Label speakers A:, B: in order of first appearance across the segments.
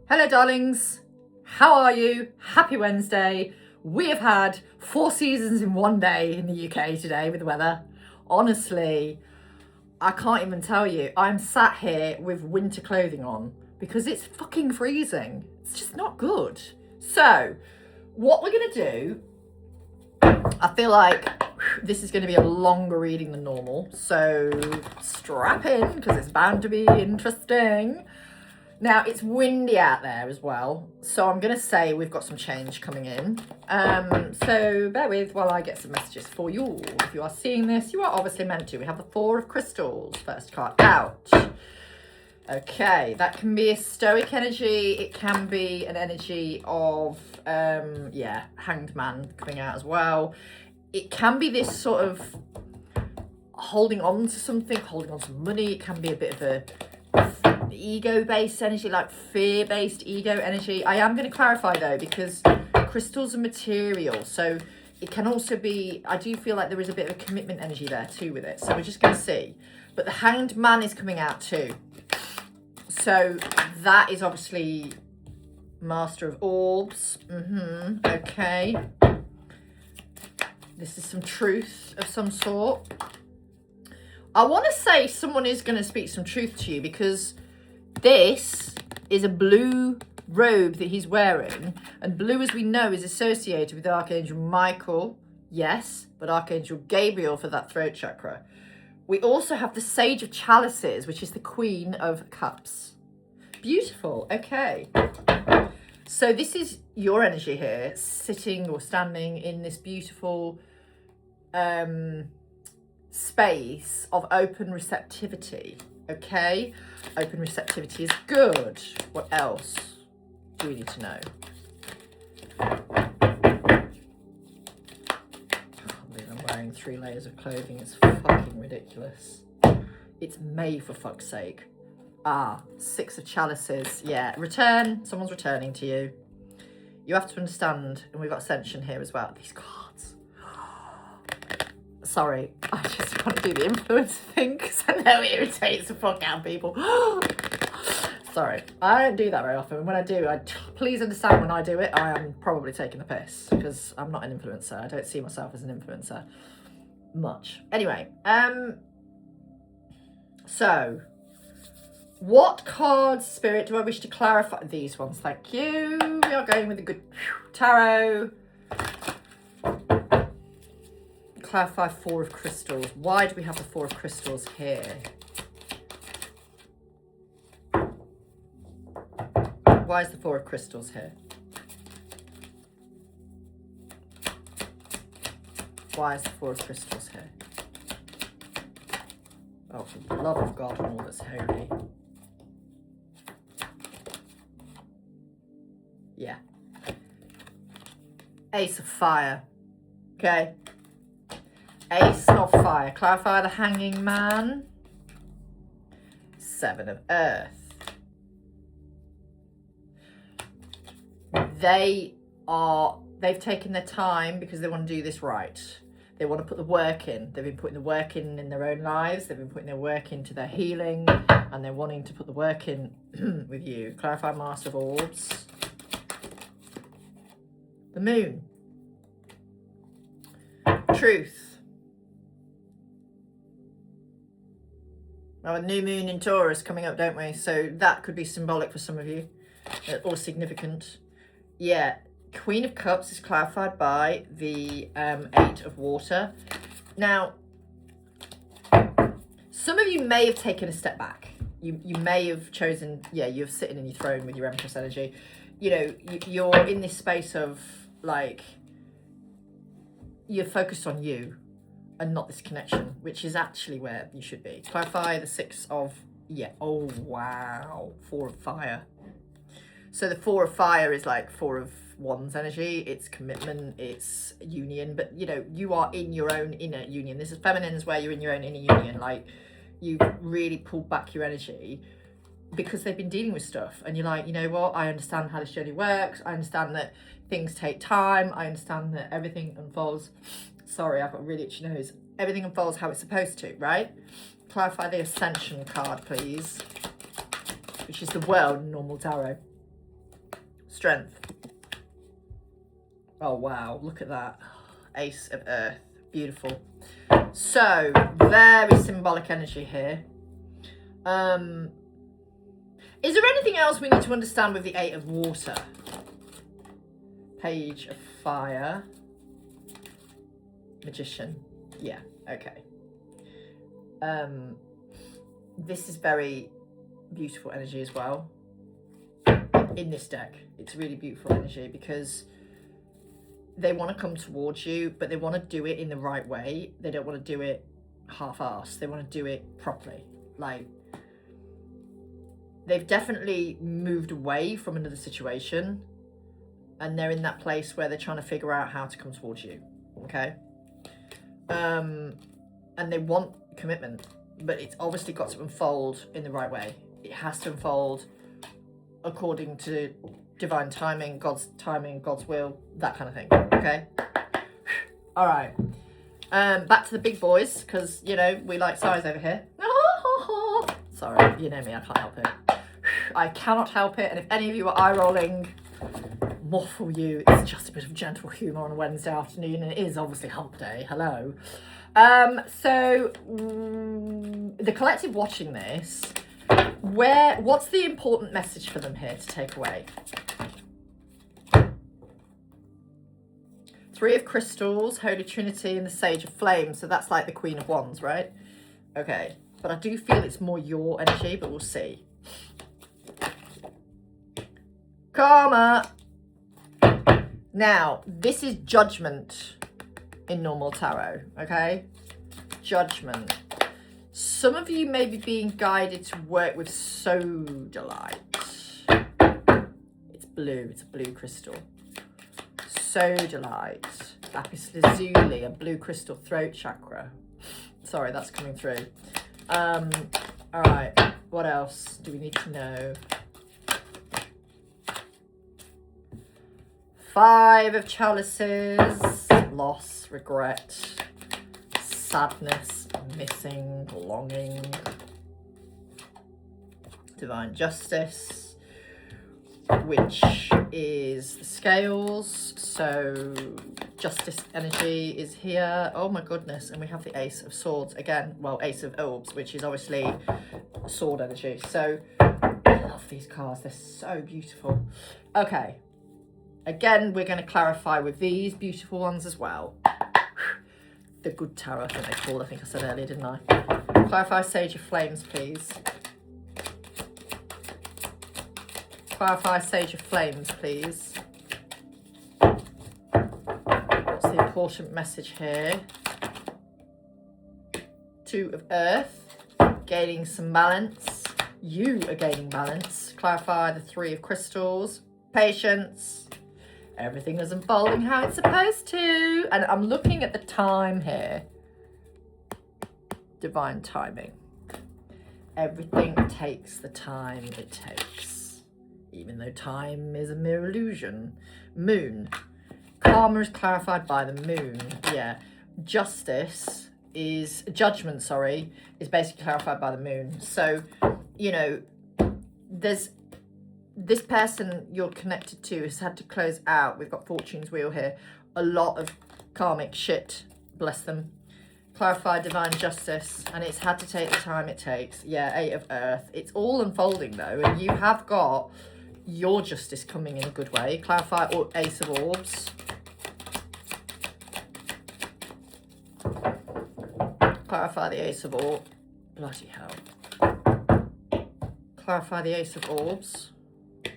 A: Hello darlings, how are you? Happy Wednesday. We have had 4 seasons in one day in the UK today with the weather. Honestly, I can't even tell you. I'm sat here with winter clothing on because it's fucking freezing. It's just not good. So, what we're gonna do, I feel like this is gonna be a longer reading than normal. So strap in because it's bound to be interesting. Now, it's windy out there as well, so I'm going to say we've got some change coming in. So bear with while I get some messages for you all. If you are seeing this, you are obviously meant to. We have the Four of Crystals, first card out. Okay, that can be a stoic energy. It can be an energy of, Hanged Man coming out as well. It can be this sort of holding on to something, holding on to money. It can be a bit of a ego-based energy, like fear-based ego energy. I am going to clarify though, because crystals are material, so it can also be, I do feel like there is a bit of a commitment energy there too with it, so we're just going to see. But the Hanged Man is coming out too, so that is obviously Master of Orbs. Okay, this is some truth of some sort. I want to say someone is going to speak some truth to you, because this is a blue robe that he's wearing, and blue, as we know, is associated with Archangel Michael, yes, but Archangel Gabriel for that throat chakra. We also have the Sage of Chalices, which is the Queen of Cups. Beautiful. Okay, so this is your energy here, sitting or standing in this beautiful space of open receptivity. Okay, open receptivity is good. What else do we need to know? I can't believe I'm wearing 3 layers of clothing. It's fucking ridiculous. It's May, for fuck's sake. 6 of Chalices. Yeah, return. Someone's returning to you. You have to understand, and we've got Ascension here as well. These cards. Sorry, I just want to do the influence thing because I know it irritates the fuck out of people. Sorry, I don't do that very often. When I do, please understand, when I do it, I am probably taking the piss because I'm not an influencer. I don't see myself as an influencer much. Anyway, so what cards, Spirit, do I wish to clarify? These ones, thank you. We are going with a good tarot. Clarify 4 of Crystals. Why do we have the 4 of Crystals here? Why is the 4 of Crystals here? Why is the 4 of Crystals here? Oh, for the love of God and all that's holy. Yeah. Ace of Fire. Okay. Ace of Fire. Clarify the Hanging Man. 7 of Earth. They've taken their time because they want to do this right. They want to put the work in. They've been putting the work in their own lives. They've been putting their work into their healing, and they're wanting to put the work in with you. Clarify Master of Orbs. The Moon. Truth. Well, a new moon in Taurus coming up, don't we? So that could be symbolic for some of you, or significant. Yeah, Queen of Cups is clarified by the 8 of Water. Now, some of you may have taken a step back. You may have chosen, you're sitting in your throne with your Empress energy. You know, you're in this space of, like, you're focused on you and not this connection, which is actually where you should be. Clarify the 6 of, oh wow, 4 of Fire. So the 4 of Fire is like 4 of Wands energy. It's commitment, it's union, but you know, you are in your own inner union. This is Feminines, where you're in your own inner union. Like, you've really pulled back your energy because they've been dealing with stuff, and you're like, you know what, I understand how this journey works. I understand that things take time. I understand that everything unfolds. Sorry, I've got a really itchy nose. Everything unfolds how it's supposed to, right? Clarify the Ascension card, please, which is the World Normal Tarot. Strength. Oh, wow. Look at that. Ace of Earth. Beautiful. So, very symbolic energy here. Is there anything else we need to understand with the Eight of Water? Page of Fire. Magician. Yeah, okay. This is very beautiful energy as well. In this deck, it's really beautiful energy because they want to come towards you, but they want to do it in the right way. They don't want to do it half-assed. They want to do it properly. Like, they've definitely moved away from another situation, and they're in that place where they're trying to figure out how to come towards you. Okay. And they want commitment, but it's obviously got to unfold in the right way. It has to unfold according to divine timing, God's will, that kind of thing. Okay. All right. Back to the big boys, because, you know, we like size over here. Sorry, you know me, I can't help it. I cannot help it. And if any of you are eye rolling, more for you. It's just a bit of gentle humour on a Wednesday afternoon, and it is obviously hump day. Hello. So the collective watching this, what's the important message for them here to take away? Three of Crystals, Holy Trinity, and the Sage of Flames. So that's like the Queen of Wands, right? Okay. But I do feel it's more your energy, but we'll see. Karma. Now, this is Judgment in normal tarot, okay? Judgment. Some of you may be being guided to work with sodalite. It's blue, it's a blue crystal. Sodalite. Lapis lazuli, a blue crystal, throat chakra. Sorry, that's coming through. All right, what else do we need to know? Five of Chalices, loss, regret, sadness, missing, longing, divine justice, which is the scales. So justice energy is here. Oh my goodness. And we have the Ace of Swords again. Well, Ace of Orbs, which is obviously sword energy. So I love these cards. They're so beautiful. Okay. Again, we're going to clarify with these beautiful ones as well. The good tarot, I think they called. I think I said earlier, didn't I? Clarify Sage of Flames, please. Clarify Sage of Flames, please. What's the important message here? Two of Earth, gaining some balance. You are gaining balance. Clarify the Three of Crystals. Patience. Everything is unfolding how it's supposed to. And I'm looking at the time here. Divine timing. Everything takes the time it takes. Even though time is a mere illusion. Moon. Karma is clarified by the moon. Yeah. Judgment, sorry, is basically clarified by the moon. So, you know, there's this person you're connected to has had to close out. We've got Fortune's Wheel here. A lot of karmic shit, bless them. Clarify divine justice, and it's had to take the time it takes. Yeah, Eight of Earth. It's all unfolding though, and you have got your justice coming in a good way. Clarify Ace of Orbs. Clarify the Ace of Orbs. Bloody hell. Clarify the Ace of Orbs.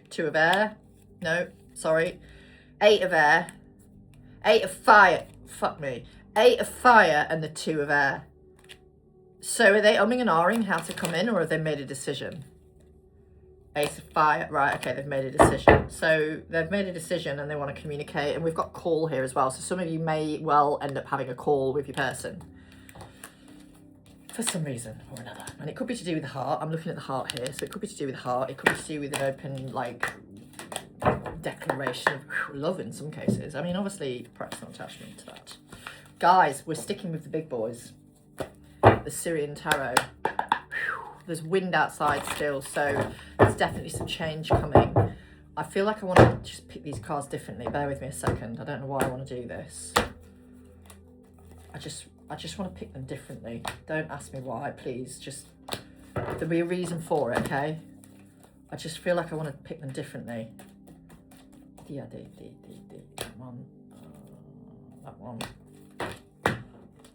A: Two of Air. No, sorry. Eight of Air. Eight of Fire. Fuck me. Eight of Fire and the Two of Air. So are they umming and ahhing how to come in, or have they made a decision? Ace of Fire. Right, okay, they've made a decision. So they've made a decision and they want to communicate. And we've got call here as well. So some of you may well end up having a call with your person. For some reason or another. And it could be to do with the heart. I'm looking at the heart here. So it could be to do with the heart. It could be to do with an open, like, declaration of love in some cases. I mean, obviously, personal attachment to that. Guys, we're sticking with the big boys. The Syrian Tarot. There's wind outside still, so there's definitely some change coming. I feel like I want to just pick these cards differently. Bear with me a second. I don't know why I want to do this. I just want to pick them differently. Don't ask me why, please. Just, there'll be a reason for it, okay? I just feel like I want to pick them differently. Yeah, that one. That one.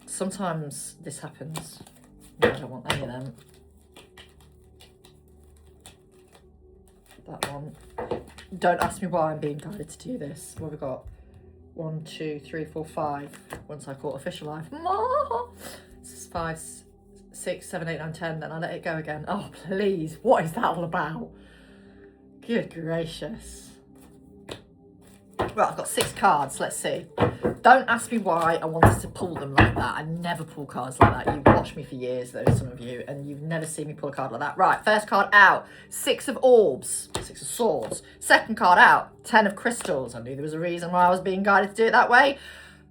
A: Sometimes this happens. No, I don't want any of them. That one. Don't ask me why I'm being guided to do this. What have we got? 1, 2, 3, 4, 5. Once I caught a fish alive. This is 5, 6, 7, 8, 9, 10. Then I let it go again. Oh, please. What is that all about? Good gracious. Right, I've got 6 cards. Let's see. Don't ask me why I wanted to pull them like that. I never pull cards like that. You've watched me for years, though, some of you, and you've never seen me pull a card like that. Right, first card out. 6 of orbs. 6 of swords. Second card out. 10 of crystals. I knew there was a reason why I was being guided to do it that way.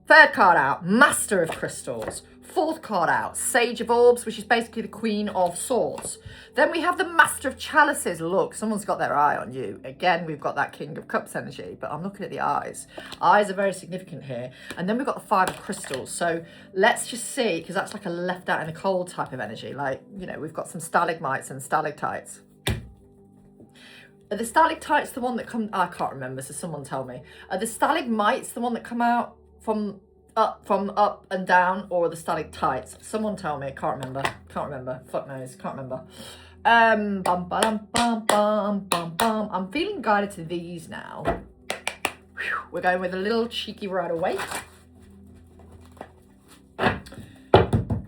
A: Third card out. Master of crystals. Fourth card out. Sage of orbs, which is basically the Queen of Swords. Then we have the Master of Chalices. Look, someone's got their eye on you. Again, we've got that King of Cups energy, but I'm looking at the eyes. Eyes are very significant here. And then we've got the 5 of crystals. So let's just see, because that's like a left out in the cold type of energy. Like, you know, we've got some stalagmites and stalactites. Are the stalactites the one that come... I can't remember, so someone tell me. Are the stalagmites the one that come out from up and down, or the stalactites? Someone tell me. Can't remember. Fuck knows. Can't remember. I'm feeling guided to these now. Whew. We're going with a little cheeky right away.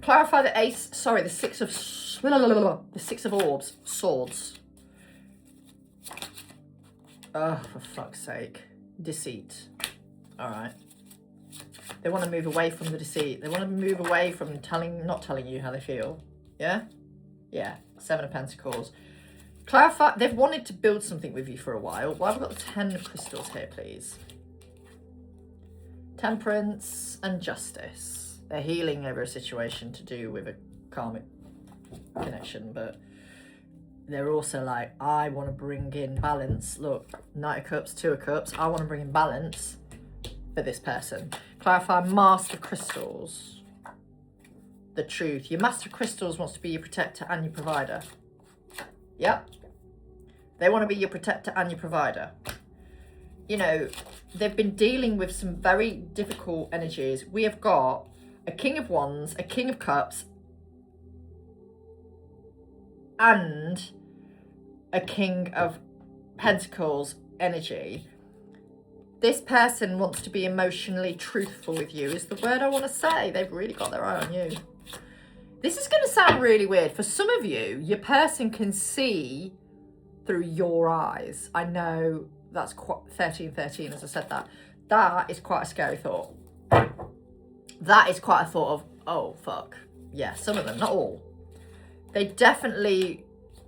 A: Clarify the ace. Sorry, the 6 of orbs. Swords. Oh, for fuck's sake. Deceit. All right. They want to move away from the deceit. They want to move away from not telling you how they feel. Yeah? Yeah. 7 of Pentacles. Clarify. They've wanted to build something with you for a while. Why have we got the 10 of Crystals here, please? Temperance and Justice. They're healing over a situation to do with a karmic connection, but they're also like, I want to bring in balance. Look, Knight of Cups, 2 of Cups. I want to bring in balance for this person. Clarify Master of Crystals. The truth. Your Master of Crystals wants to be your protector and your provider. Yep. They want to be your protector and your provider. You know, they've been dealing with some very difficult energies. We have got a King of Wands, a King of Cups, and a King of Pentacles energy. This person wants to be emotionally truthful with you is the word I want to say. They've really got their eye on you. This is going to sound really weird. For some of you, your person can see through your eyes. I know that's quite 1313 as I said that. That is quite a scary thought. That is quite a thought of, oh, fuck. Yeah, some of them, not all. They definitely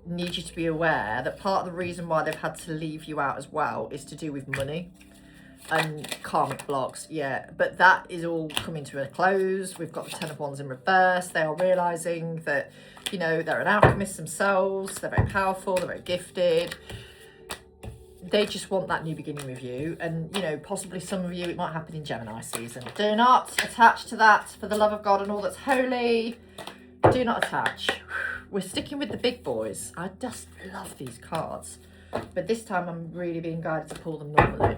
A: need you to be aware that part of the reason why they've had to leave you out as well is to do with money and karmic blocks. Yeah, but that is all coming to a close. We've got the 10 of Wands in reverse. They are realizing that, you know, they're an alchemist themselves. They're very powerful. They're very gifted. They just want that new beginning with you. And, you know, possibly some of you, it might happen in Gemini season. Do not attach to that, for the love of God and all that's holy. Do not attach. We're sticking with the big boys. I just love these cards. But this time I'm really being guided to pull them normally.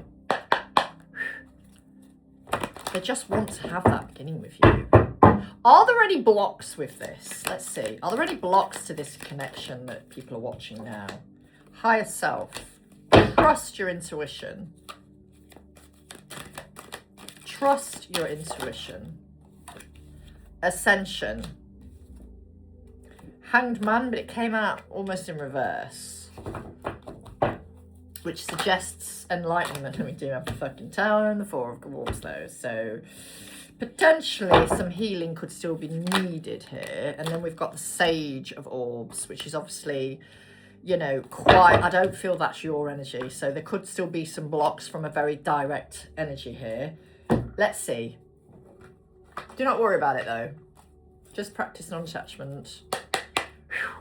A: They just want to have that beginning with you. Are there any blocks with this? Let's see. Are there any blocks to this connection that people are watching now? Higher self. Trust your intuition. Trust your intuition. Ascension. Hanged Man, but it came out almost in reverse, which suggests enlightenment. And we do have the fucking Tower and the 4 of Wands though, so potentially some healing could still be needed here. And then we've got the Sage of Orbs, which is obviously, you know, quite, I don't feel that's your energy, so there could still be some blocks from a very direct energy here. Let's see. Do not worry about it though. Just practice non-attachment.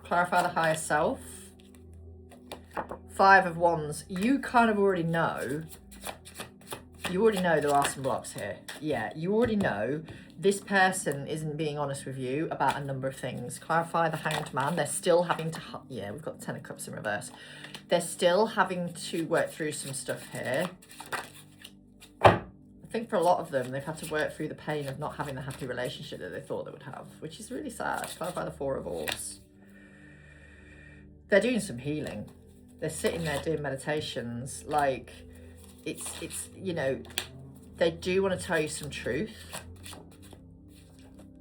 A: Clarify the higher self. Five of Wands, you kind of already know. You already know there are some blocks here. Yeah, you already know this person isn't being honest with you about a number of things. Clarify the Hanged Man. They're still having to, yeah, we've got the Ten of Cups in reverse. They're still having to work through some stuff here. I think for a lot of them, they've had to work through the pain of not having the happy relationship that they thought they would have, which is really sad. Clarify the Four of Orbs. They're doing some healing. They're sitting there doing meditations. Like, it's you know, they do want to tell you some truth.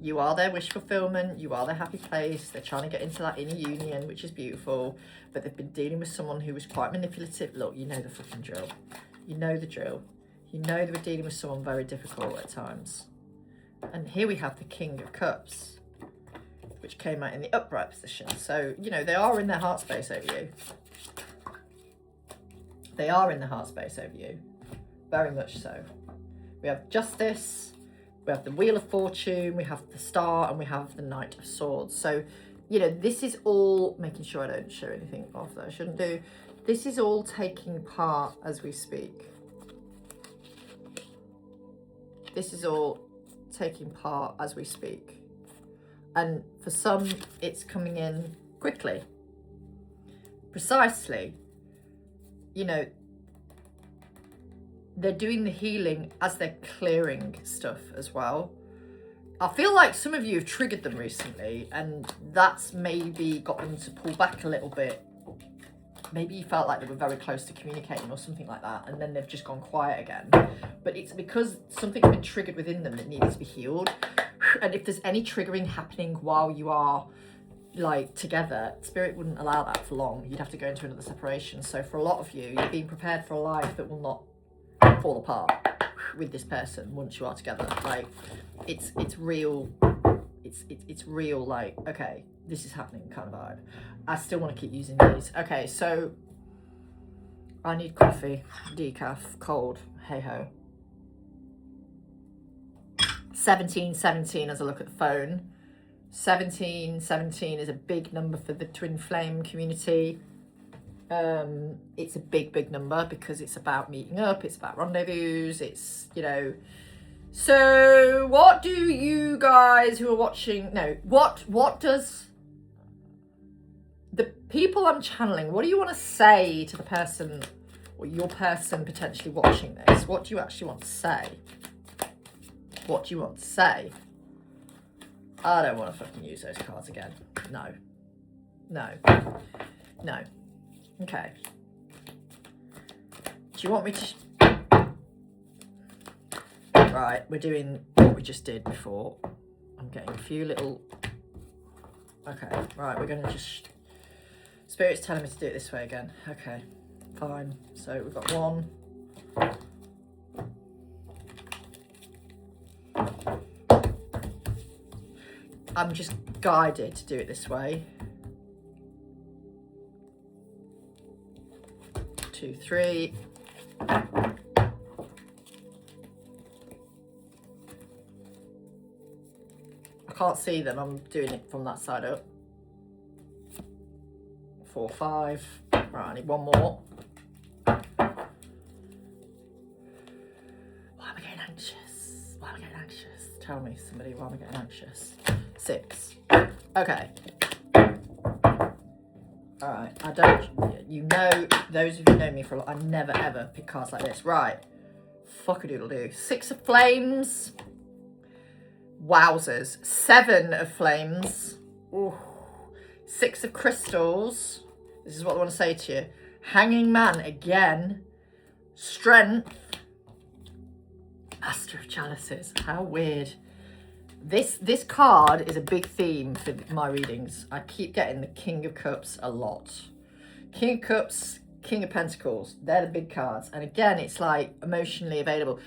A: You are their wish fulfillment. You are their happy place. They're trying to get into that inner union, which is beautiful. But they've been dealing with someone who was quite manipulative. Look, you know the fucking drill. You know the drill. You know they were dealing with someone very difficult at times. And here we have the King of Cups, which came out in the upright position. So, you know, they are in their heart space over you. They are in the heart space over you. Very much so. We have Justice. We have the Wheel of Fortune, we have the Star, and we have the Knight of Swords. So, you know, this is all, making sure I don't show anything off that I shouldn't do. This is all taking part as we speak. This is all taking part as we speak. And for some, it's coming in quickly. Precisely. You know, they're doing the healing as they're clearing stuff as well. I feel like some of you have triggered them recently, and that's maybe got them to pull back a little bit. Maybe you felt like they were very close to communicating or something like that, and then they've just gone quiet again. But it's because something's been triggered within them that needs to be healed. And if there's any triggering happening while you are like together, Spirit wouldn't allow that for long. You'd have to go into another separation. So for a lot of you, you're being prepared for a life that will not fall apart with this person once you are together. Like, it's real. It's real. Like, okay, this is happening kind of vibe. I still want to keep using these. Okay, so I need coffee, decaf, cold. Hey ho. 1717 as I look at the phone. 1717 is a big number for the twin flame community. It's a big number because it's about meeting up, it's about rendezvous, it's, you know. So what do you guys who are watching, no, what does the people I'm channeling, what do you want to say to the person or your person potentially watching this? What do you actually want to say? What do you want to say? I don't want to fucking use those cards again. No. Okay. Do you want me to... Right, we're doing what we just did before. I'm getting a few little... Okay, right, we're going to just... Spirit's telling me to do it this way again. Okay, fine. So we've got one. I'm just guided to do it this way. 2, 3. I can't see them. I'm doing it from that side up. 4, 5. Right, I need one more. Why am I getting anxious? Why am I getting anxious? Tell me, somebody, why am I getting anxious? 6. Okay. Alright, I don't, you know, those of you who know me for a lot, I never ever pick cards like this. Right, fuck-a-doodle-doo. 6 of Flames. Wowzers. 7 of Flames. Ooh. 6 of Crystals. This is what I want to say to you. Hanging Man again. Strength. Master of Chalices. How weird. This card is a big theme for my readings. I keep getting the King of Cups a lot. King of Cups, King of Pentacles. They're the big cards. And again, it's like emotionally available.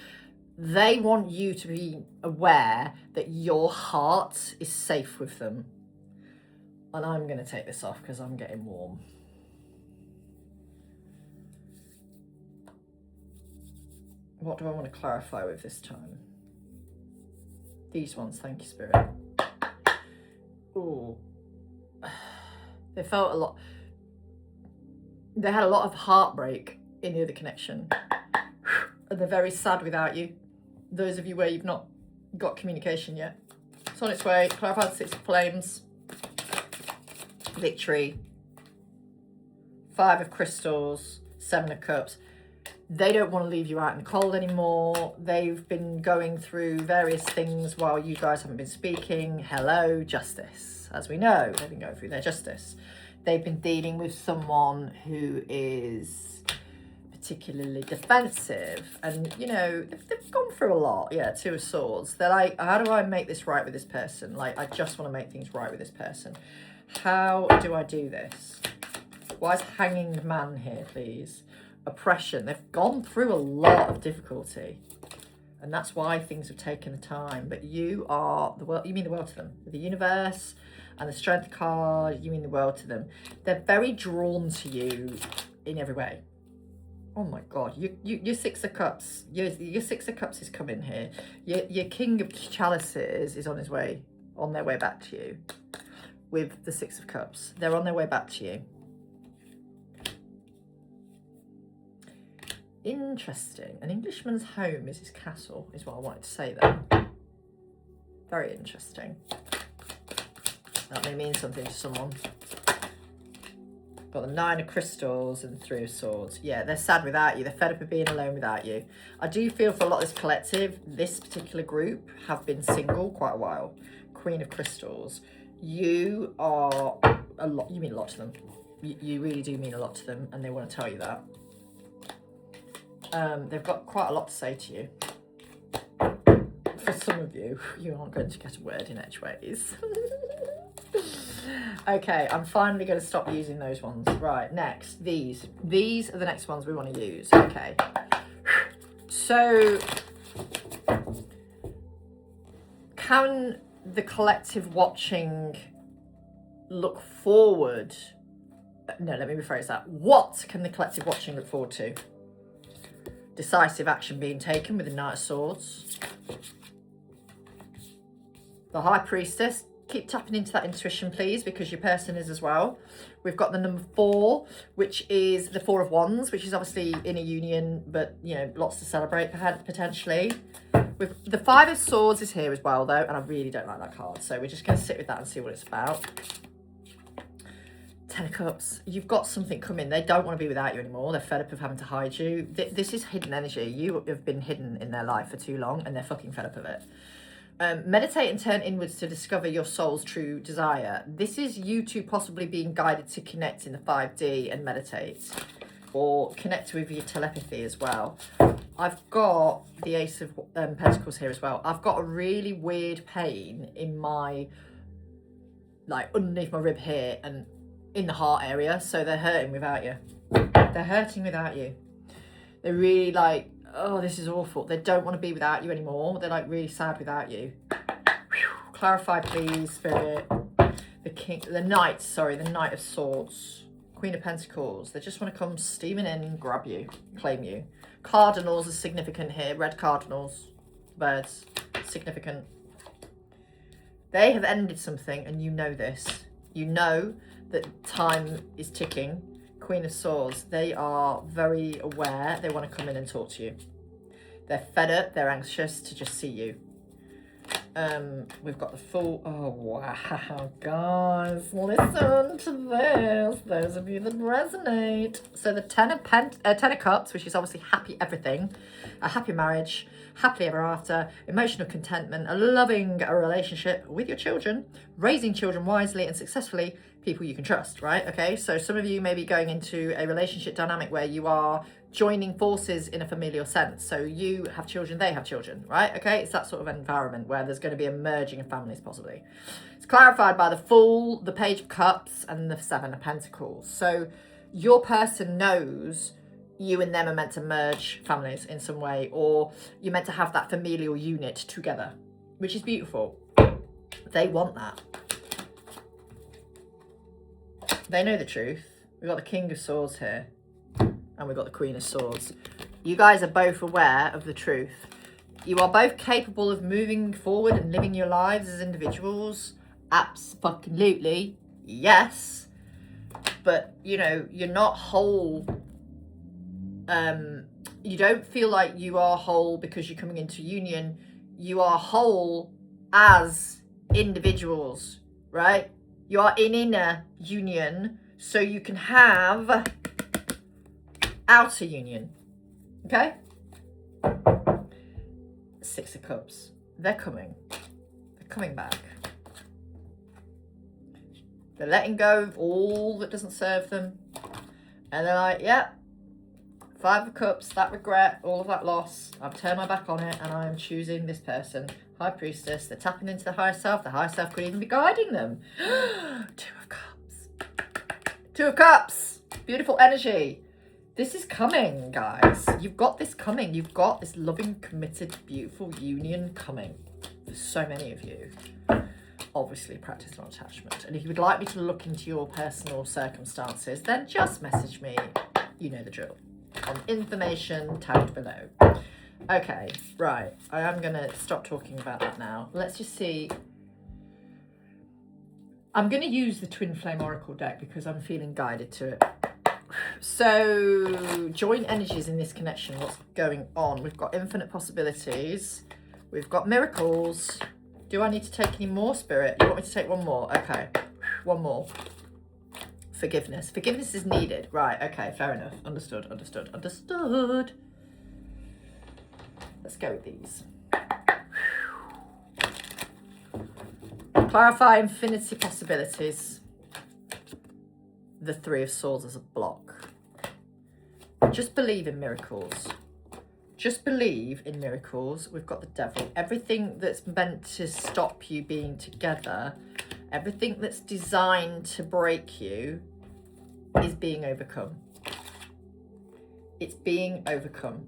A: They want you to be aware that your heart is safe with them. And I'm going to take this off because I'm getting warm. What do I want to clarify with this time? These ones, thank you, Spirit. Ooh. They felt a lot. They had a lot of heartbreak in the other connection. And they're very sad without you. Those of you where you've not got communication yet. It's on its way. Clarified 6 of Flames. Victory. 5 of Crystals. 7 of Cups. They don't want to leave you out in the cold anymore. They've been going through various things while you guys haven't been speaking. Hello, justice. As we know, they've been going through their justice. They've been dealing with someone who is particularly defensive. And, you know, they've gone through a lot. Yeah, 2 of Swords. They're like, how do I make this right with this person? Like, I just want to make things right with this person. How do I do this? Why is Hanging Man here, please? Oppression. They've gone through a lot of difficulty. And that's why things have taken the time. But you are the world. You mean the world to them. The universe and the Strength card, you mean the world to them. They're very drawn to you in every way. Oh my God, your 6 of Cups, your 6 of Cups is coming here. Your King of Chalices is on his way, on their way back to you. With the 6 of Cups, they're on their way back to you. Interesting. An Englishman's home is his castle, is what I wanted to say there. Very interesting. That may mean something to someone. Got the 9 of Crystals and 3 of Swords. Yeah, they're sad without you. They're fed up of being alone without you. I do feel for a lot of this collective, this particular group have been single quite a while. Queen of Crystals. You are a lot. You mean a lot to them. You really do mean a lot to them, and they want to tell you that. They've got quite a lot to say to you. For some of you, you aren't going to get a word in edgeways. Okay, I'm finally going to stop using those ones. Right, next, these are the next ones we want to use. Okay, so can the collective watching look forward? No, let me rephrase that. What can the collective watching look forward to? Decisive action being taken with the Knight of Swords. The High Priestess. Keep tapping into that intuition, please, because your person is as well. We've got the number 4, which is the 4 of Wands, which is obviously in a union, but, you know, lots to celebrate potentially. With the 5 of Swords is here as well, though, and I really don't like that card. So we're just going to sit with that and see what it's about. 10 of Cups. You've got something coming. They don't want to be without you anymore. They're fed up of having to hide you. This is hidden energy. You have been hidden in their life for too long, and they're fucking fed up of it. Meditate and turn inwards to discover your soul's true desire. This is you two possibly being guided to connect in the 5D and meditate. Or connect with your telepathy as well. I've got the Ace of Pentacles here as well. I've got a really weird pain in my, like, underneath my rib here and in the heart area. So they're hurting without you. They're hurting without you. They're really like, oh, this is awful. They don't want to be without you anymore. They're like really sad without you. Whew. Clarify, please, Spirit. The Knight of Swords. Queen of Pentacles. They just want to come steaming in, grab you, claim you. Cardinals are significant here. Red cardinals. Birds. Significant. They have ended something, and you know this. You know that time is ticking. Queen of Swords, they are very aware. They want to come in and talk to you. They're fed up. They're anxious to just see you. We've got the Fool. Oh, wow, guys. Listen to this. Those of you that resonate. So the 10 of Cups, which is obviously happy everything. A happy marriage. Happily ever after. Emotional contentment. A loving relationship with your children. Raising children wisely and successfully. People you can trust, right? Okay, so some of you may be going into a relationship dynamic where you are joining forces in a familial sense. So you have children, they have children, right? Okay, it's that sort of environment where there's going to be a merging of families possibly. It's clarified by the Fool, the Page of Cups, and the 7 of Pentacles. So your person knows you and them are meant to merge families in some way, or you're meant to have that familial unit together, which is beautiful. They want that. They know the truth. We've got the King of Swords here. And we've got the Queen of Swords. You guys are both aware of the truth. You are both capable of moving forward and living your lives as individuals. Absolutely. Yes. but you know, you're not whole. You don't feel like you are whole because you're coming into union. You are whole as individuals, right? You are in inner union, so you can have outer union. Okay? Six of Cups. They're coming. They're coming back. They're letting go of all that doesn't serve them. And they're like, yep. Five of Cups, that regret, all of that loss. I've turned my back on it and I am choosing this person. High Priestess. They're tapping into the higher self. The higher self could even be guiding them. Two of Cups. Two of Cups. Beautiful energy. This is coming, guys. You've got this coming. You've got this loving, committed, beautiful union coming for so many of you. Obviously, practice non-attachment. And if you would like me to look into your personal circumstances, then just message me. You know the drill. On information tagged below. Okay, right. I am going to stop talking about that now. Let's just see. I'm going to use the Twin Flame Oracle deck because I'm feeling guided to it. So, joint energies in this connection, what's going on? We've got infinite possibilities. We've got miracles. Do I need to take any more, Spirit? You want me to take one more? Okay, one more. Forgiveness. Forgiveness is needed. Right, okay, fair enough. Understood, understood, understood. Let's go with these. Clarify infinity possibilities. The Three of Swords as a block. Just believe in miracles. Just believe in miracles. We've got the Devil. Everything that's meant to stop you being together, everything that's designed to break you is being overcome. It's being overcome.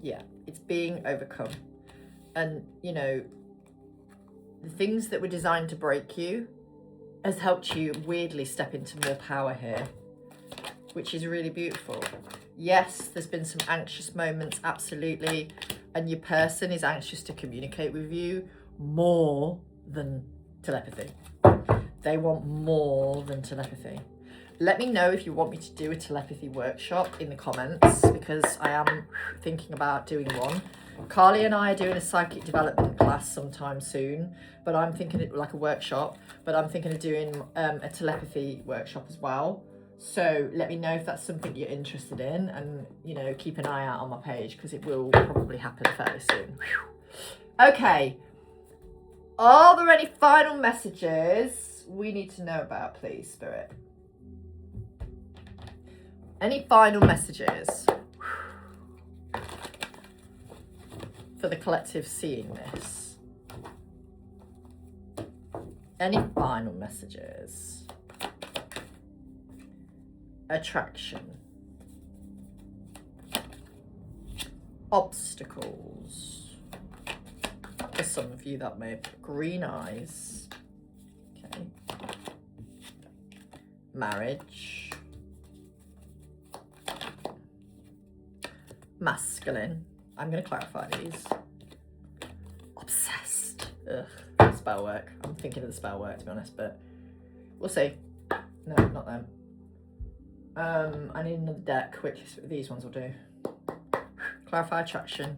A: Yeah, it's being overcome. And, you know, the things that were designed to break you has helped you weirdly step into more power here, which is really beautiful. Yes, there's been some anxious moments, absolutely. And your person is anxious to communicate with you more than telepathy. They want more than telepathy. Let me know if you want me to do a telepathy workshop in the comments, because I am thinking about doing one. Carly and I are doing a psychic development class sometime soon, but I'm thinking it like a workshop, but I'm thinking of doing a telepathy workshop as well. So let me know if that's something you're interested in, and, you know, keep an eye out on my page because it will probably happen fairly soon. Okay. Are there any final messages we need to know about, please, Spirit? Any final messages for the collective seeing this? Any final messages? Attraction. Obstacles. For some of you that may have green eyes. Okay. Marriage. Masculine. I'm going to clarify these. Obsessed. Ugh. Spell work. I'm thinking of the spell work, to be honest, but we'll see. No, not them. I need another deck, which these ones will do. Clarify attraction.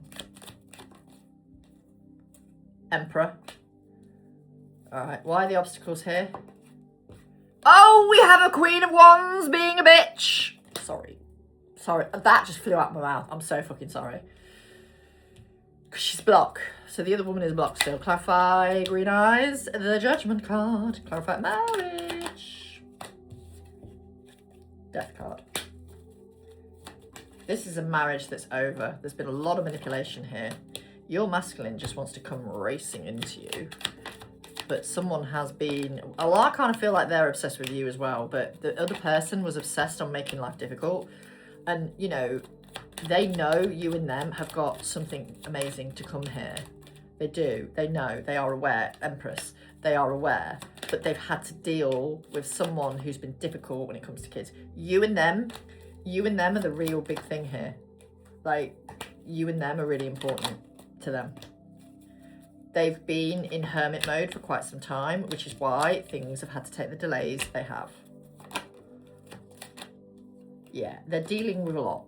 A: Emperor. Alright, why are the obstacles here? Oh, we have a Queen of Wands being a bitch. Sorry. Sorry, that just flew out my mouth. I'm so fucking sorry. Because she's blocked. So the other woman is blocked still. Clarify green eyes. The Judgment card. Clarify marriage. Death card. This is a marriage that's over. There's been a lot of manipulation here. Your masculine just wants to come racing into you. But someone has been... Well, I kind of feel like they're obsessed with you as well. But the other person was obsessed on making life difficult. And, you know, they know you and them have got something amazing to come here. They do. They know. They are aware. Empress. They are aware. But they've had to deal with someone who's been difficult when it comes to kids. You and them are the real big thing here. Like, you and them are really important to them. They've been in hermit mode for quite some time, which is why things have had to take the delays they have. Yeah, they're dealing with a lot.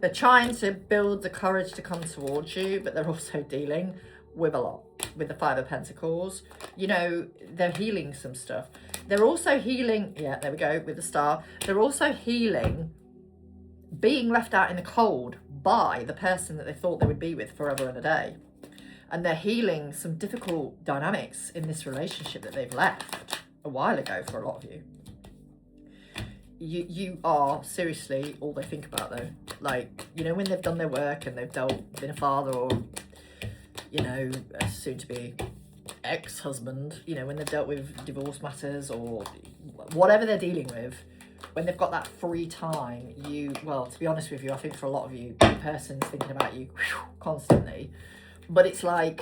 A: They're trying to build the courage to come towards you, but they're also dealing with a lot. With the Five of Pentacles, you know, they're healing some stuff. They're also healing, yeah, there we go, with the Star. They're also healing being left out in the cold by the person that they thought they would be with forever and a day. And they're healing some difficult dynamics in this relationship that they've left a while ago for a lot of you. You are seriously all they think about, though. Like, you know, when they've done their work and they've been a father, or, you know, a soon-to-be ex-husband, you know, when they've dealt with divorce matters or whatever they're dealing with, when they've got that free time, well, to be honest with you, I think for a lot of you, the person's thinking about you constantly. But it's like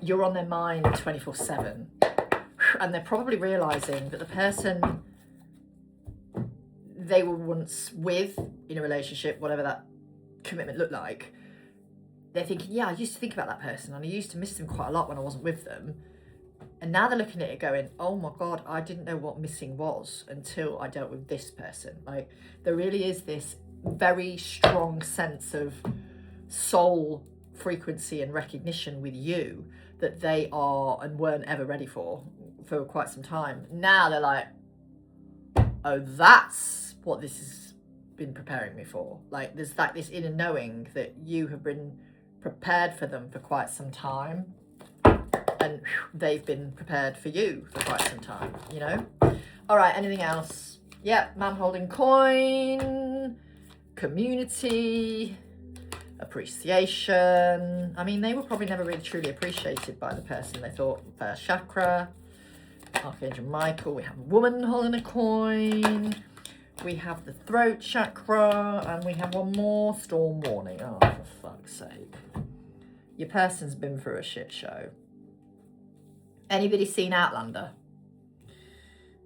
A: you're on their mind 24/7. And they're probably realising that the person they were once with in a relationship, whatever that commitment looked like, they're thinking, yeah, I used to think about that person and I used to miss them quite a lot when I wasn't with them. And now they're looking at it going, oh my God, I didn't know what missing was until I dealt with this person. Like, there really is this very strong sense of soul frequency and recognition with you that they are and weren't ever ready for quite some time. Now they're like, oh, that's what this has been preparing me for. Like, there's like this inner knowing that you have been prepared for them for quite some time, and they've been prepared for you for quite some time, you know? All right, anything else? Yeah, man holding coin, community, appreciation. I mean, they were probably never really truly appreciated by the person they thought. First chakra, Archangel Michael. We have a woman holding a coin. We have the throat chakra, and we have one more, storm warning. Oh, for fuck's sake. Your person's been through a shit show. Anybody seen Outlander?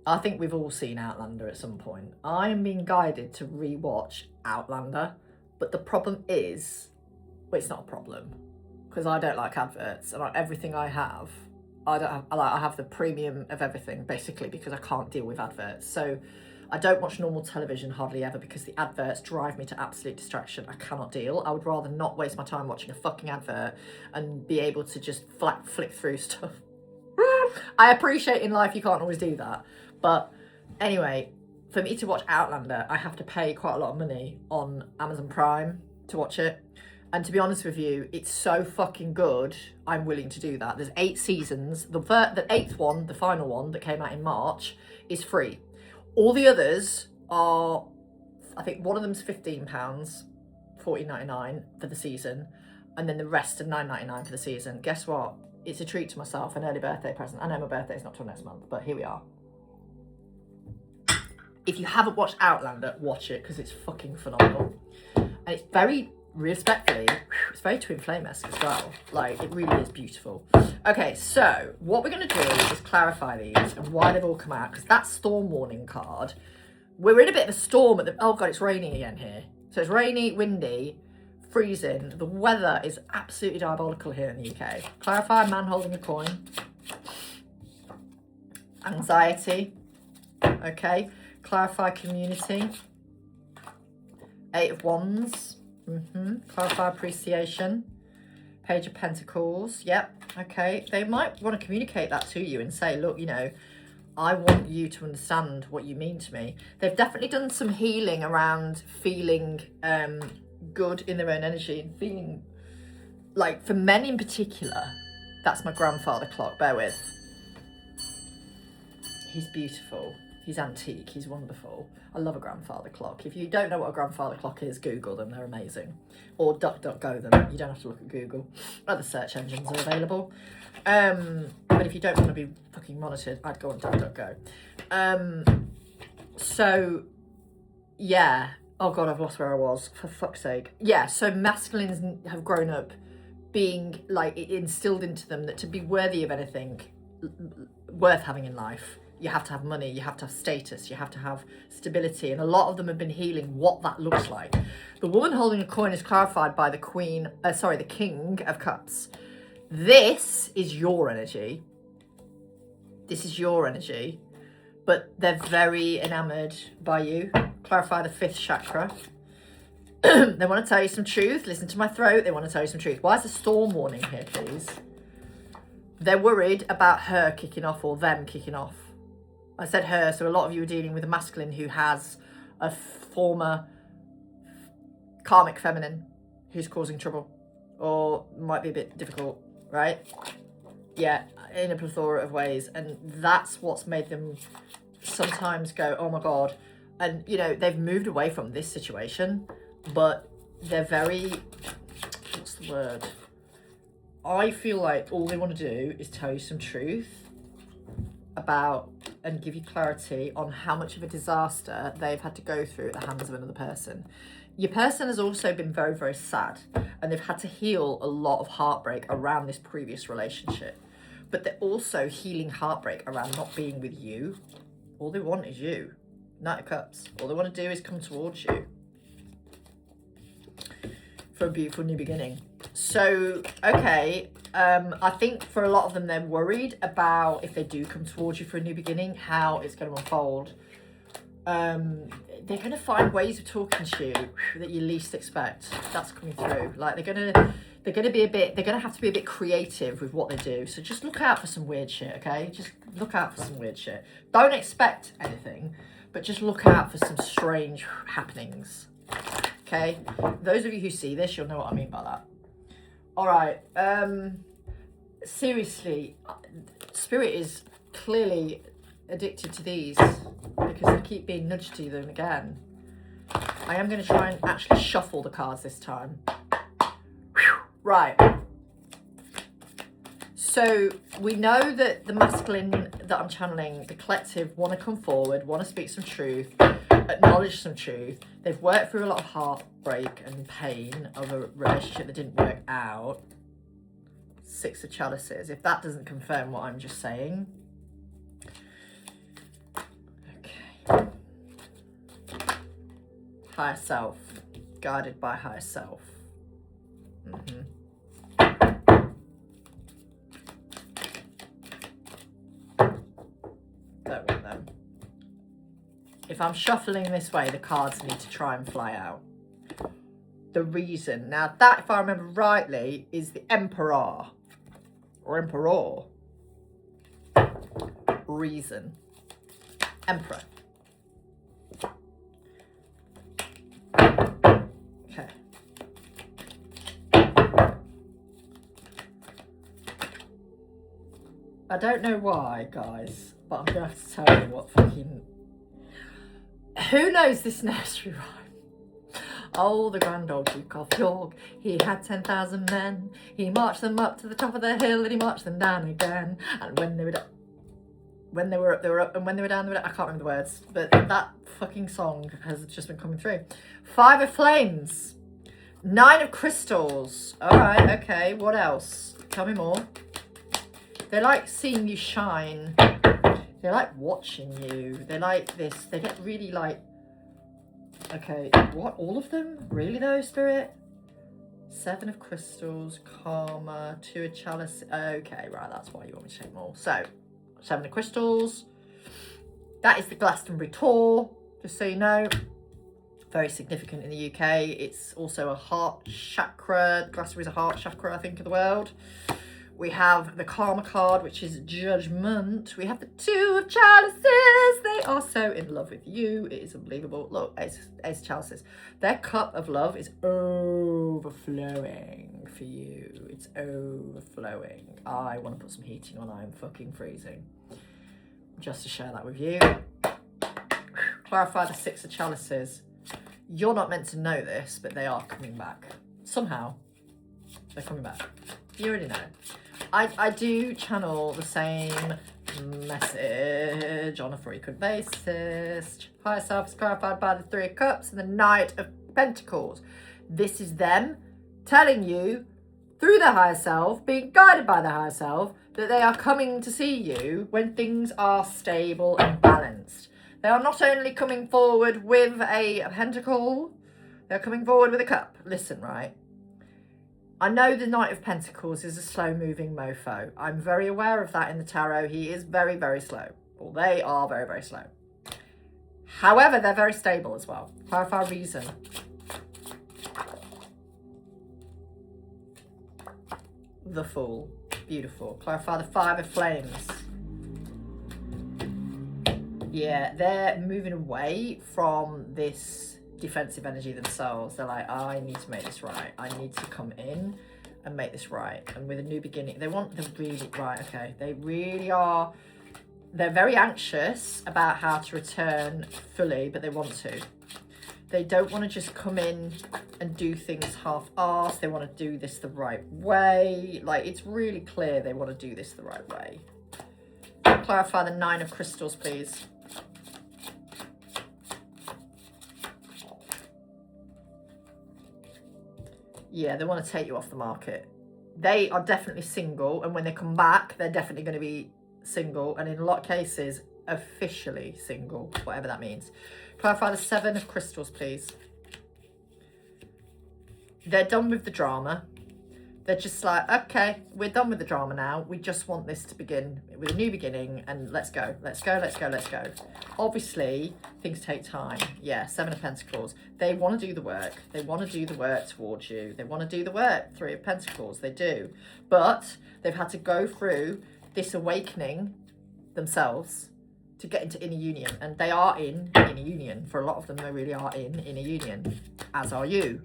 A: I think we've all seen Outlander at some point. I'm being guided to rewatch Outlander, but the problem is, well, it's not a problem, because I don't like adverts, and everything I have, I have the premium of everything, basically, because I can't deal with adverts. So I don't watch normal television hardly ever because the adverts drive me to absolute distraction. I cannot deal. I would rather not waste my time watching a fucking advert and be able to just flick through stuff. I appreciate in life you can't always do that. But anyway, for me to watch Outlander, I have to pay quite a lot of money on Amazon Prime to watch it. And to be honest with you, it's so fucking good, I'm willing to do that. There's 8 seasons. The 8th one, the final one that came out in March, is free. All the others are, I think one of them's £15, $14.99 for the season, and then the rest are $9.99 for the season. Guess what? It's a treat to myself, an early birthday present. I know my birthday's not till next month, but here we are. If you haven't watched Outlander, watch it, because it's fucking phenomenal. And it's very, respectfully, it's very Twin Flame-esque as well. Like, it really is beautiful. Okay, so what we're going to do is clarify these and why they've all come out, because that storm warning card, we're in a bit of a storm at the, oh God, it's raining again here. So it's rainy, windy, freezing. The weather is absolutely diabolical here in the UK. Clarify, man holding a coin. Anxiety. Okay. Clarify, community. 8 of Wands. Clarify, appreciation. Page of Pentacles. Yep. Okay. They might want to communicate that to you and say, look, you know, I want you to understand what you mean to me. They've definitely done some healing around feeling good in their own energy and feeling like, for men in particular, that's my grandfather clock. Bear with. He's beautiful. He's antique. He's wonderful. I love a grandfather clock. If you don't know what a grandfather clock is, Google them. They're amazing. Or DuckDuckGo them. You don't have to look at Google. Other search engines are available. But if you don't want to be fucking monitored, I'd go on DuckDuckGo. So, yeah. Oh God, I've lost where I was. For fuck's sake. Yeah, so masculines have grown up being, like, it instilled into them that to be worthy of anything worth having in life, you have to have money, you have to have status, you have to have stability, and a lot of them have been healing what that looks like. The woman holding a coin is clarified by the the King of Cups. This is your energy. This is your energy. but they're very enamored by you. Clarify the 5th chakra. They want to tell you some truth. Listen to my throat. They want to tell you some truth. Why is the storm warning here, please? They're worried about her kicking off or them kicking off. I said her, so a lot of you are dealing with a masculine who has a former karmic feminine who's causing trouble or might be a bit difficult, right? Yeah, in a plethora of ways. And that's what's made them sometimes go, oh my God. And, you know, they've moved away from this situation, but they're very, what's the word? I feel like all they want to do is tell you some truth about and give you clarity on how much of a disaster they've had to go through at the hands of another person. Your person has also been very, very sad, and they've had to heal a lot of heartbreak around this previous relationship. But they're also healing heartbreak around not being with you. All they want is you. Knight of Cups. All they want to do is come towards you for a beautiful new beginning. So, okay, I think for a lot of them, they're worried about if they do come towards you for a new beginning, how it's going to unfold. They're going to find ways of talking to you that you least expect. That's coming through. Like they're going to have to be a bit creative with what they do. So just look out for some weird shit, okay? Just look out for some weird shit. Don't expect anything, but just look out for some strange happenings. Okay, those of you who see this, you'll know what I mean by that. All right, seriously, Spirit is clearly addicted to these because they keep being nudged to them again. I am going to try and actually shuffle the cards this time. Whew. Right. So we know that the masculine that I'm channeling, the collective, want to come forward, want to speak some truth, acknowledge some truth. They've worked through a lot of heartbreak and pain of a relationship that didn't work out. 6 of Chalices. If that doesn't confirm what I'm just saying. Okay. Higher self. Guided by higher self. Don't want them. If I'm shuffling this way, the cards need to try and fly out. The reason. Now that, if I remember rightly, is the Emperor. Or Emperor. Reason. Emperor. Okay. I don't know why, guys, but I'm going to have to tell you what fucking... Who knows this nursery rhyme? Oh, the grand old Duke of York, he had 10,000 men. He marched them up to the top of the hill and he marched them down again. And when they were up, they were up, and when they were down, I can't remember the words, but that fucking song has just been coming through. 5 of Flames. 9 of Crystals. All right, okay, what else? Tell me more. They like seeing you shine. They like watching you. They like this. They get really like, okay, what? All of them? Really though, Spirit? 7 of Crystals, Karma, 2 of Chalice. Okay, right, that's why you want me to take more. So, 7 of Crystals. That is the Glastonbury tour, just so you know. Very significant in the UK. It's also a heart chakra. Glastonbury is a heart chakra, I think, of the world. We have the Karma card, which is Judgment. We have the 2 of Chalices. They are so in love with you. It is unbelievable. Look, Ace of Chalices. Their cup of love is overflowing for you. It's overflowing. I want to put some heating on. I am fucking freezing. Just to share that with you. Clarify the 6 of Chalices. You're not meant to know this, but they are coming back. Somehow, they're coming back. You already know. I do channel the same message on a frequent basis. Higher self is clarified by the 3 of Cups and the Knight of Pentacles. This is them telling you, through the higher self, being guided by the higher self, that they are coming to see you when things are stable and balanced. They are not only coming forward with a pentacle, they're coming forward with a cup. Listen, right? I know the Knight of Pentacles is a slow-moving mofo. I'm very aware of that in the tarot. He is very, very slow. Well, they are very, very slow. However, they're very stable as well. Clarify reason. The Fool. Beautiful. Clarify the Five of Flames. Yeah, they're moving away from this defensive energy themselves. They're like, I need to make this right. I need to come in and make this right. And with a new beginning, they want the really right. Okay, they really are. They're very anxious about how to return fully, but they want to. They don't want to just come in and do things half-assed. They want to do this the right way. Like, it's really clear they want to do this the right way. Clarify the Nine of Crystals, please. Yeah, they want to take you off the market. They are definitely single, and when they come back, they're definitely going to be single, and in a lot of cases, officially single, whatever that means. Clarify the Seven of Crystals, please. They're done with the drama. They're just like, okay, we're done with the drama now. We just want this to begin with a new beginning, and let's go, let's go, let's go, let's go. Obviously, things take time. Yeah, Seven of Pentacles. They want to do the work. They want to do the work towards you. They want to do the work. Three of Pentacles, they do. But they've had to go through this awakening themselves to get into inner union. And they are in inner union. For a lot of them, they really are in inner union, as are you.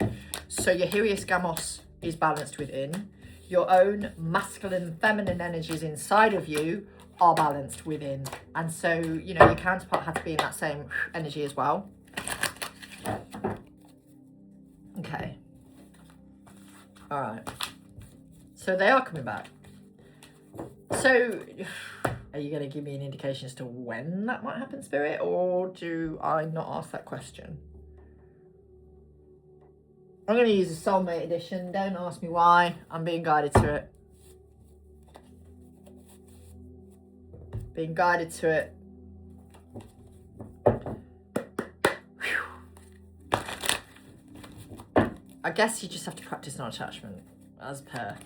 A: So your Helios Gamos is balanced within. Your own masculine, feminine energies inside of you are balanced within. And so, you know, your counterpart had to be in that same energy as well. Okay. All right. So they are coming back. So are you going to give me an indication as to when that might happen, Spirit? Or do I not ask that question? I'm going to use the Soulmate Edition. Don't ask me why. I'm being guided to it. Being guided to it. Whew. I guess you just have to practice non-attachment, as per.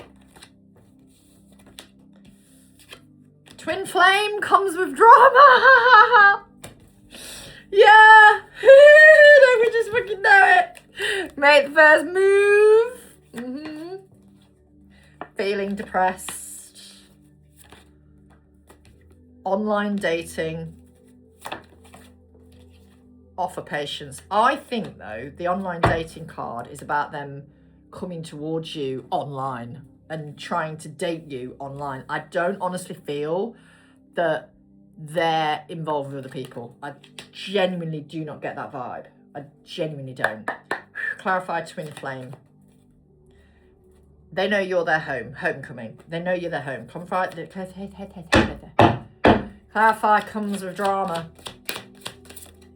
A: Twin flame comes with drama. Yeah. Don't we just fucking know it? Make the first move. Feeling depressed. Online dating. Offer patience. I think, though, the online dating card is about them coming towards you online and trying to date you online. I don't honestly feel that they're involved with other people. I genuinely do not get that vibe. I genuinely don't. Clarify twin flame. They know you're their home. Homecoming. They know you're their home. Clarify comes with drama.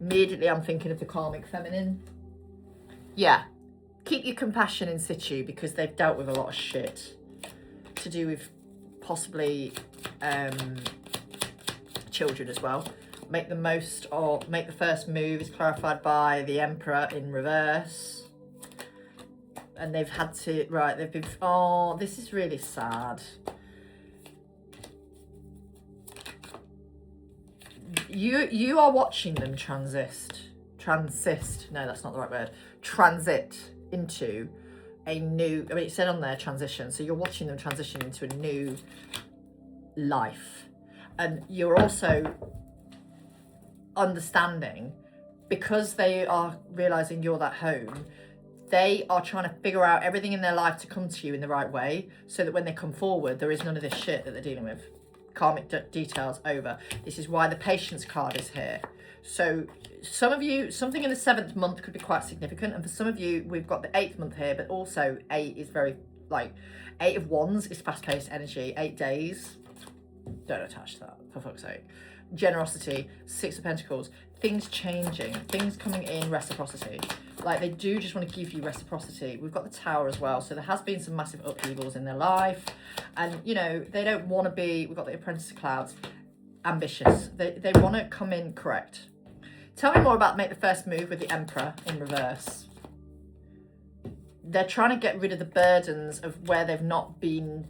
A: Immediately I'm thinking of the karmic feminine. Yeah. Keep your compassion in situ because they've dealt with a lot of shit to do with possibly children as well. Make the most or make the first move is clarified by the Emperor in reverse. And they've had to, right, they've been, oh, this is really sad. You are watching them transit, no, that's not the right word, transit into a new, I mean, it said on there transition, so you're watching them transition into a new life. And you're also understanding, because they are realizing you're that home, they are trying to figure out everything in their life to come to you in the right way, so that when they come forward, there is none of this shit that they're dealing with. Karmic details over. This is why the patience card is here. So some of you, something in the 7th month could be quite significant, and for some of you, we've got the 8th month here, but also 8 is very, like, 8 of Wands is fast-paced energy. 8 days, don't attach to that, for fuck's sake. Generosity, 6 of Pentacles, things changing, things coming in, reciprocity. Like, they do just want to give you reciprocity. We've got the Tower as well, so there has been some massive upheavals in their life, and, you know, they don't want to be, we've got the Apprentice of Clouds, ambitious. They want to come in correct. Tell me more about make the first move with the Emperor in reverse. They're trying to get rid of the burdens of where they've not been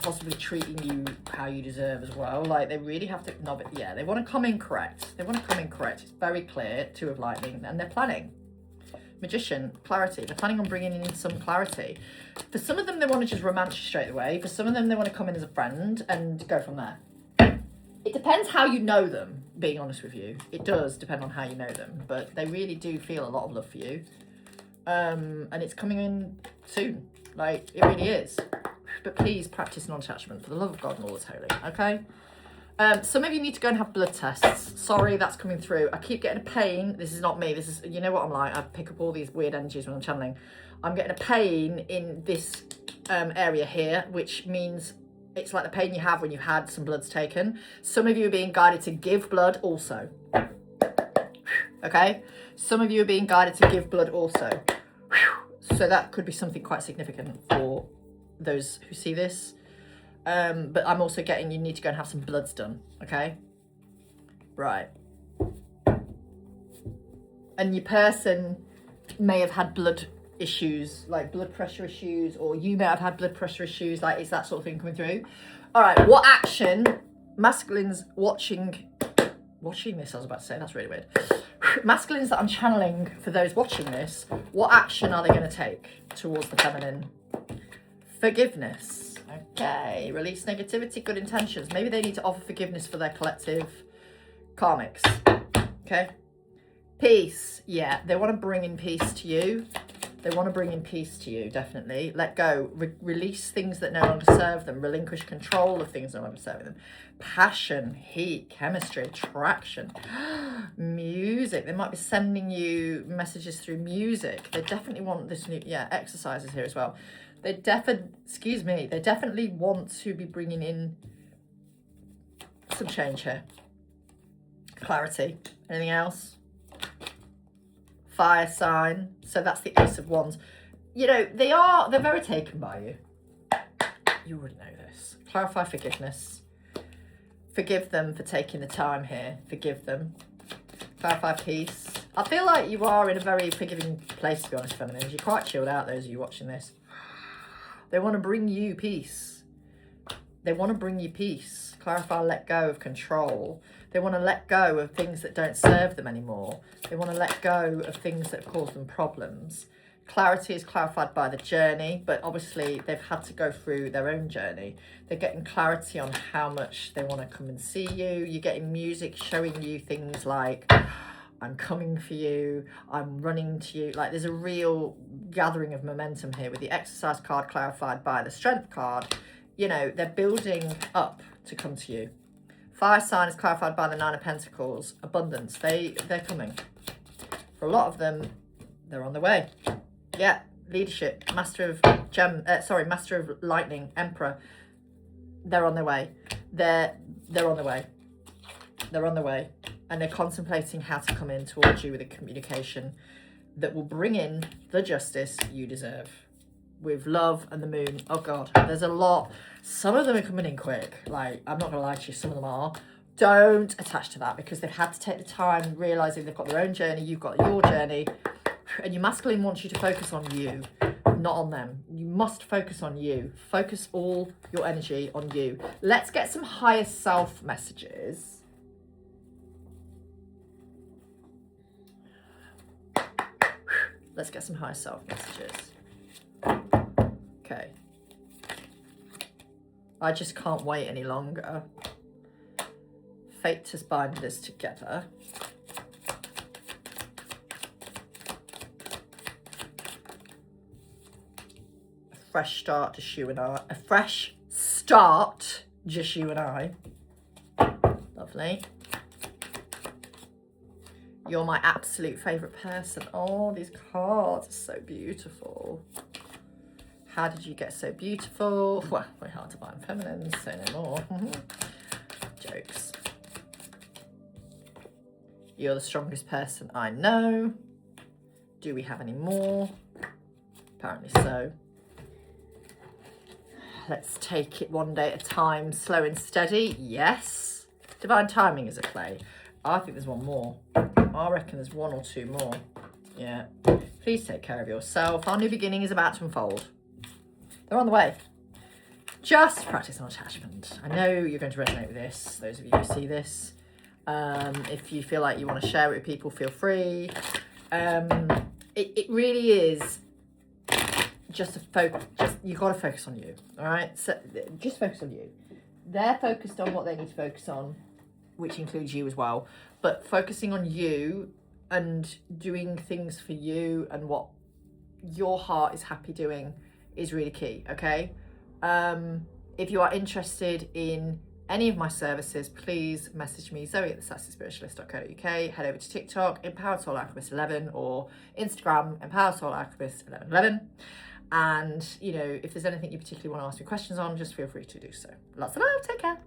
A: possibly treating you how you deserve as well. Like, they really have to, no, but yeah, they want to come in correct. They want to come in correct. It's very clear. Two of Lightning, and they're planning. Magician, clarity. They're planning on bringing in some clarity. For some of them, they want to just romance you straight away. For some of them, they want to come in as a friend and go from there. It depends how you know them, being honest with you. It does depend on how you know them, but they really do feel a lot of love for you. And it's coming in soon. Like, it really is. But please practice non-attachment for the love of God and all that's holy, okay? Some of you need to go and have blood tests. Sorry, that's coming through. I keep getting a pain. This is not me. This is, you know what I'm like. I pick up all these weird energies when I'm channeling. I'm getting a pain in this area here, which means it's like the pain you have when you've had some bloods taken. Some of you are being guided to give blood also. Okay? Some of you are being guided to give blood also. So that could be something quite significant for those who see this. But I'm also getting you need to go and have some bloods done, okay? Right. And your person may have had blood issues, like blood pressure issues, or you may have had blood pressure issues, like is that sort of thing coming through? All right, what action, masculines watching this, I was about to say, that's really weird. Masculines that I'm channeling for those watching this, what action are they going to take towards the feminine? Forgiveness. Okay, release negativity, good intentions. Maybe they need to offer forgiveness for their collective karmics. Okay. Peace. Yeah, they want to bring in peace to you. They want to bring in peace to you, definitely. Let go. Release things that no longer serve them. Relinquish control of things no longer serving them. Passion, heat, chemistry, attraction, music. They might be sending you messages through music. They definitely want this new, exercises here as well. They definitely want to be bringing in some change here. Clarity. Anything else? Fire sign. So that's the Ace of Wands. You know, they're very taken by you. You already know this. Clarify forgiveness. Forgive them for taking the time here. Forgive them. Clarify peace. I feel like you are in a very forgiving place, to be honest, feminines. You're quite chilled out, those of you watching this. They want to bring you peace. They want to bring you peace. Clarify, let go of control. They want to let go of things that don't serve them anymore. They want to let go of things that have caused them problems. Clarity is clarified by the journey, but obviously they've had to go through their own journey. They're getting clarity on how much they want to come and see you. You're getting music showing you things like, I'm coming for you, I'm running to you. Like, there's a real gathering of momentum here with the exercise card clarified by the strength card. You know, they're building up to come to you. Fire sign is clarified by the Nine of Pentacles. Abundance, they're coming. For a lot of them, they're on the way. Yeah, leadership, Master of Lightning, Emperor. They're on their way. They're on the way. They're on the way. And they're contemplating how to come in towards you with a communication that will bring in the justice you deserve. With love and the moon. Oh God, there's a lot. Some of them are coming in quick. Like, I'm not going to lie to you, some of them are. Don't attach to that, because they've had to take the time realising they've got their own journey, you've got your journey. And your masculine wants you to focus on you, not on them. You must focus on you. Focus all your energy on you. Let's get some higher self messages. Let's get some higher self messages. Okay. I just can't wait any longer. Fate has bound us together. A fresh start, just you and I. A fresh start, just you and I. Lovely. You're my absolute favourite person. Oh, these cards are so beautiful. How did you get so beautiful? Well, very hard to find feminine, say no more. Jokes. You're the strongest person I know. Do we have any more? Apparently so. Let's take it one day at a time, slow and steady. Yes. Divine timing is at play. I think there's one more. I reckon there's one or two more. Yeah. Please take care of yourself. Our new beginning is about to unfold. They're on the way. just practice non-attachment. I know you're going to resonate with this, those of you who see this. If you feel like you want to share it with people, feel free. It really is just a focus. You got to focus on you, all right? So just focus on you. They're focused on what they need to focus on, which includes you as well. But focusing on you and doing things for you and what your heart is happy doing is really key, okay? If you are interested in any of my services, please message me, zoe@thesassyspiritualist.co.uk. Head over to TikTok, Empowered Soul Alchemist 11, or Instagram, Empowered Soul Alchemist 1111. And, you know, if there's anything you particularly want to ask me questions on, just feel free to do so. Lots of love, take care.